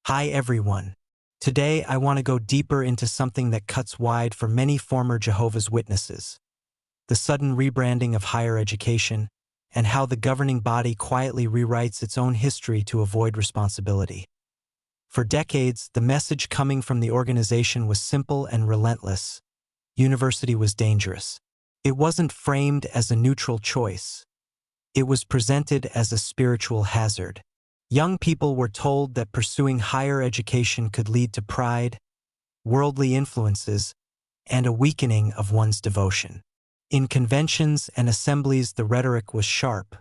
Hi everyone. Today I want to go deeper into something that cuts wide for many former Jehovah's Witnesses: the sudden rebranding of higher education and how the governing body quietly rewrites its own history to avoid responsibility. For decades, the message coming from the organization was simple and relentless: university was dangerous. It wasn't framed as a neutral choice. It was presented as a spiritual hazard. Young people were told that pursuing higher education could lead to pride, worldly influences, and a weakening of one's devotion. In conventions and assemblies, the rhetoric was sharp.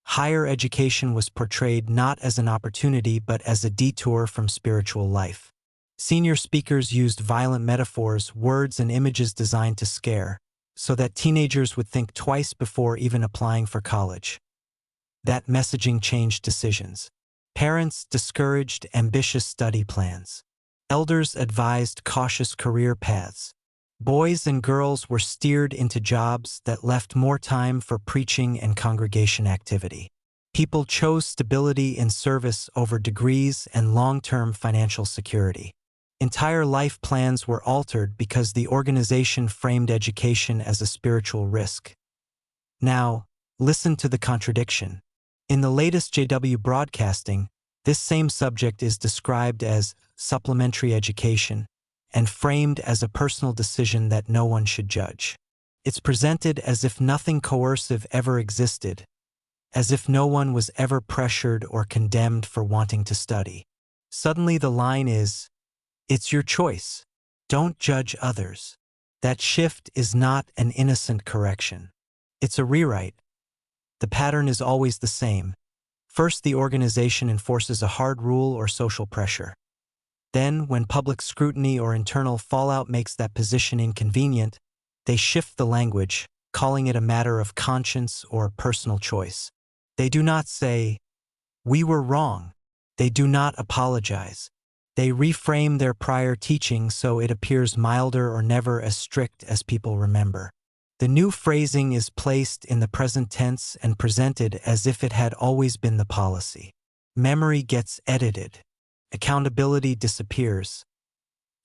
Higher education was portrayed not as an opportunity but as a detour from spiritual life. Senior speakers used violent metaphors, words, and images designed to scare, so that teenagers would think twice before even applying for college. That messaging changed decisions. Parents discouraged ambitious study plans. Elders advised cautious career paths. Boys and girls were steered into jobs that left more time for preaching and congregation activity. People chose stability in service over degrees and long-term financial security. Entire life plans were altered because the organization framed education as a spiritual risk. Now, listen to the contradiction. In the latest JW broadcasting, this same subject is described as supplementary education and framed as a personal decision that no one should judge. It's presented as if nothing coercive ever existed, as if no one was ever pressured or condemned for wanting to study. Suddenly the line is, "It's your choice. Don't judge others." That shift is not an innocent correction. It's a rewrite. The pattern is always the same. First, the organization enforces a hard rule or social pressure. Then, when public scrutiny or internal fallout makes that position inconvenient, they shift the language, calling it a matter of conscience or personal choice. They do not say, "We were wrong." They do not apologize. They reframe their prior teaching so it appears milder or never as strict as people remember. The new phrasing is placed in the present tense and presented as if it had always been the policy. Memory gets edited. Accountability disappears.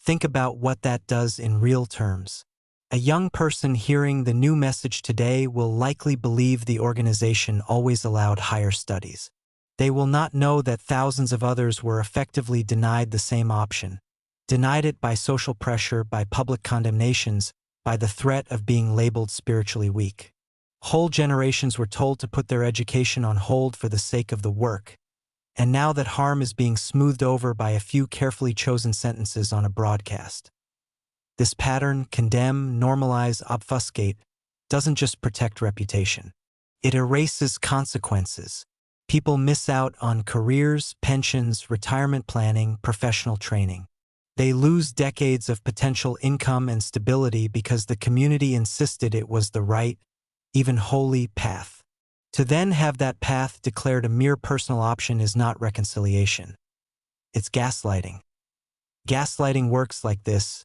Think about what that does in real terms. A young person hearing the new message today will likely believe the organization always allowed higher studies. They will not know that thousands of others were effectively denied the same option, denied it by social pressure, by public condemnations, by the threat of being labeled spiritually weak. Whole generations were told to put their education on hold for the sake of the work, and now that harm is being smoothed over by a few carefully chosen sentences on a broadcast. This pattern, condemn, normalize, obfuscate, doesn't just protect reputation. It erases consequences. People miss out on careers, pensions, retirement planning, professional training. They lose decades of potential income and stability because the community insisted it was the right, even holy path. To then have that path declared a mere personal option is not reconciliation. It's gaslighting. Gaslighting works like this.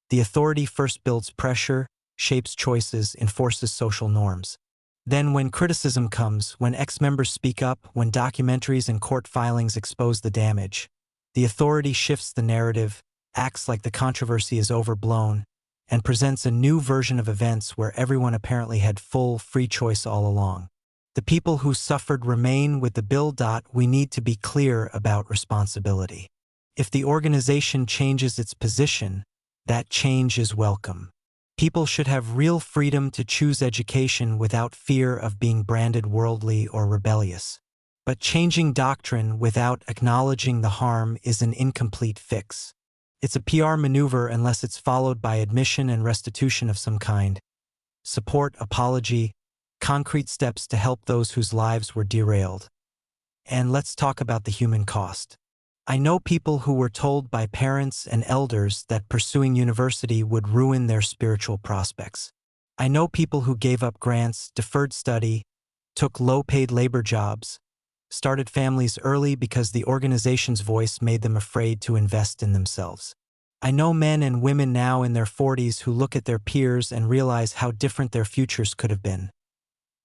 The authority first builds pressure, shapes choices, enforces social norms. Then when criticism comes, when ex-members speak up, when documentaries and court filings expose the damage, the authority shifts the narrative, acts like the controversy is overblown, and presents a new version of events where everyone apparently had full, free choice all along. The people who suffered remain with the bill. We need to be clear about responsibility. If the organization changes its position, that change is welcome. People should have real freedom to choose education without fear of being branded worldly or rebellious. But changing doctrine without acknowledging the harm is an incomplete fix. It's a PR maneuver unless it's followed by admission and restitution of some kind. Support, apology, concrete steps to help those whose lives were derailed. And let's talk about the human cost. I know people who were told by parents and elders that pursuing university would ruin their spiritual prospects. I know people who gave up grants, deferred study, took low-paid labor jobs, started families early because the organization's voice made them afraid to invest in themselves. I know men and women now in their 40s who look at their peers and realize how different their futures could have been.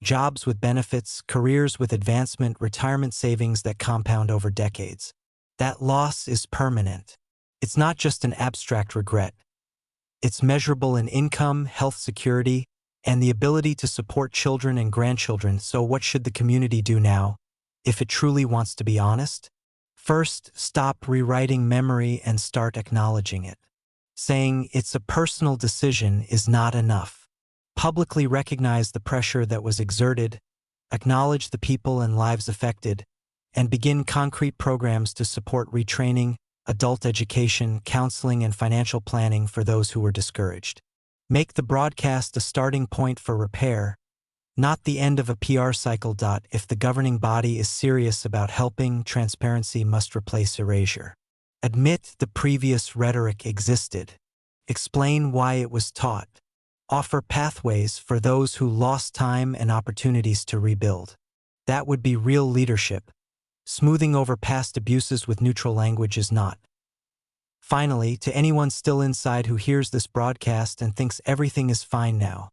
Jobs with benefits, careers with advancement, retirement savings that compound over decades. That loss is permanent. It's not just an abstract regret. It's measurable in income, health security, and the ability to support children and grandchildren. So what should the community do now, if it truly wants to be honest? First, stop rewriting memory and start acknowledging it. Saying it's a personal decision is not enough. Publicly recognize the pressure that was exerted, acknowledge the people and lives affected, and begin concrete programs to support retraining, adult education, counseling, and financial planning for those who were discouraged. Make the broadcast a starting point for repair, not the end of a PR cycle. If the governing body is serious about helping, transparency must replace erasure. Admit the previous rhetoric existed. Explain why it was taught. Offer pathways for those who lost time and opportunities to rebuild. That would be real leadership. Smoothing over past abuses with neutral language is not. Finally, to anyone still inside who hears this broadcast and thinks everything is fine now,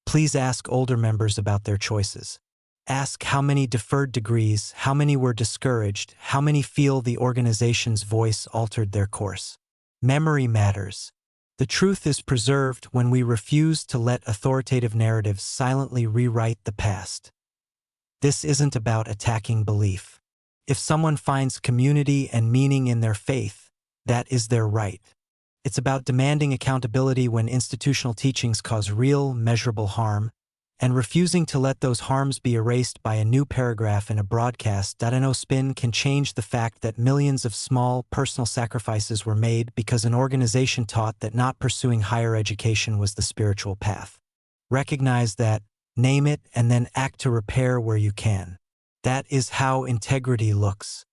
please ask older members about their choices. Ask how many deferred degrees, how many were discouraged, how many feel the organization's voice altered their course. Memory matters. The truth is preserved when we refuse to let authoritative narratives silently rewrite the past. This isn't about attacking belief. If someone finds community and meaning in their faith, that is their right. It's about demanding accountability when institutional teachings cause real, measurable harm, and refusing to let those harms be erased by a new paragraph in a broadcast. No spin can change the fact that millions of small, personal sacrifices were made because an organization taught that not pursuing higher education was the spiritual path. Recognize that, name it, and then act to repair where you can. That is how integrity looks.